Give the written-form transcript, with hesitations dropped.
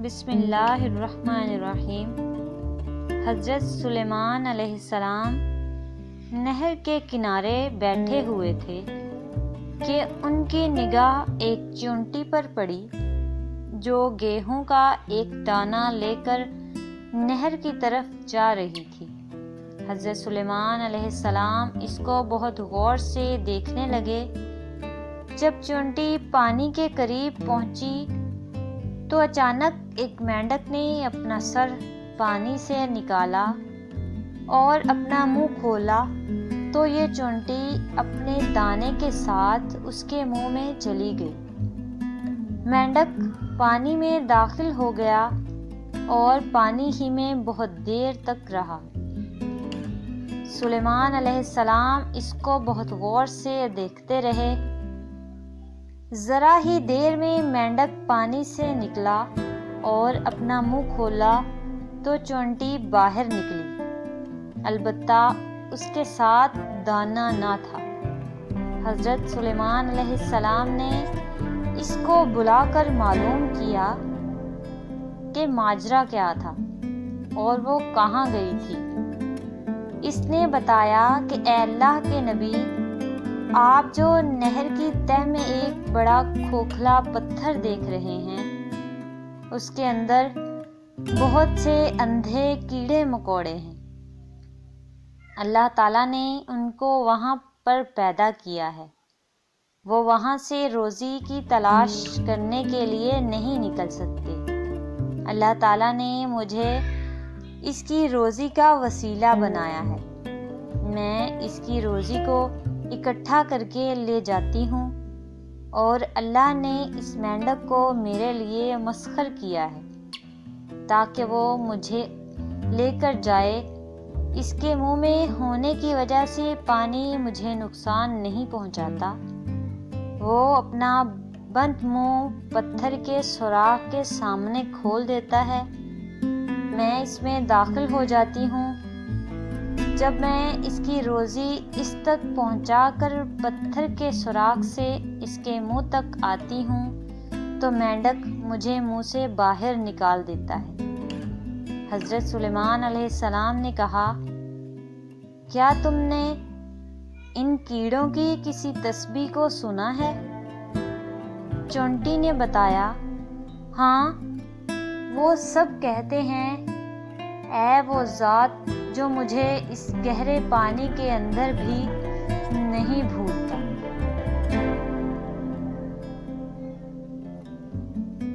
بسم اللہ الرحمن الرحیم۔ حضرت سلیمان علیہ السلام نہر کے کنارے بیٹھے ہوئے تھے کہ ان کی نگاہ ایک چونٹی پر پڑی جو گیہوں کا ایک دانہ لے کر نہر کی طرف جا رہی تھی۔ حضرت سلیمان علیہ السلام اس کو بہت غور سے دیکھنے لگے۔ جب چونٹی پانی کے قریب پہنچی تو اچانک ایک مینڈک نے اپنا سر پانی سے نکالا اور اپنا منہ کھولا تو یہ چونٹی اپنے دانے کے ساتھ اس کے منہ میں چلی گئی۔ مینڈک پانی میں داخل ہو گیا اور پانی ہی میں بہت دیر تک رہا۔ سلیمان علیہ السلام اس کو بہت غور سے دیکھتے رہے۔ ذرا ہی دیر میں مینڈک پانی سے نکلا اور اپنا منہ کھولا تو چونٹی باہر نکلی، البتہ اس کے ساتھ دانہ نہ تھا۔ حضرت سلیمان علیہ السلام نے اس کو بلا کر معلوم کیا کہ ماجرا کیا تھا اور وہ کہاں گئی تھی۔ اس نے بتایا کہ اے اللہ کے نبی، آپ جو نہر کی تہہ میں ایک بڑا کھوکھلا پتھر دیکھ رہے ہیں، اس کے اندر بہت سے اندھے کیڑے مکوڑے ہیں۔ اللہ تعالیٰ نے ان کو وہاں پر پیدا کیا ہے۔ وہ وہاں سے روزی کی تلاش کرنے کے لیے نہیں نکل سکتے۔ اللہ تعالیٰ نے مجھے اس کی روزی کا وسیلہ بنایا ہے۔ میں اس کی روزی کو اکٹھا کر کے لے جاتی ہوں اور اللہ نے اس مینڈک کو میرے لیے مسخر کیا ہے تاکہ وہ مجھے لے کر جائے۔ اس کے منہ میں ہونے کی وجہ سے پانی مجھے نقصان نہیں پہنچاتا۔ وہ اپنا بند منہ پتھر کے سوراخ کے سامنے کھول دیتا ہے، میں اس میں داخل ہو جاتی ہوں۔ جب میں اس کی روزی اس تک پہنچا کر پتھر کے سوراخ سے اس کے منہ تک آتی ہوں تو مینڈک مجھے منہ سے باہر نکال دیتا ہے۔ حضرت سلیمان علیہ السلام نے کہا، کیا تم نے ان کیڑوں کی کسی تسبیح کو سنا ہے؟ چونٹی نے بتایا، ہاں، وہ سب کہتے ہیں، اے وہ ذات جو مجھے اس گہرے پانی کے اندر بھی نہیں بھولتی۔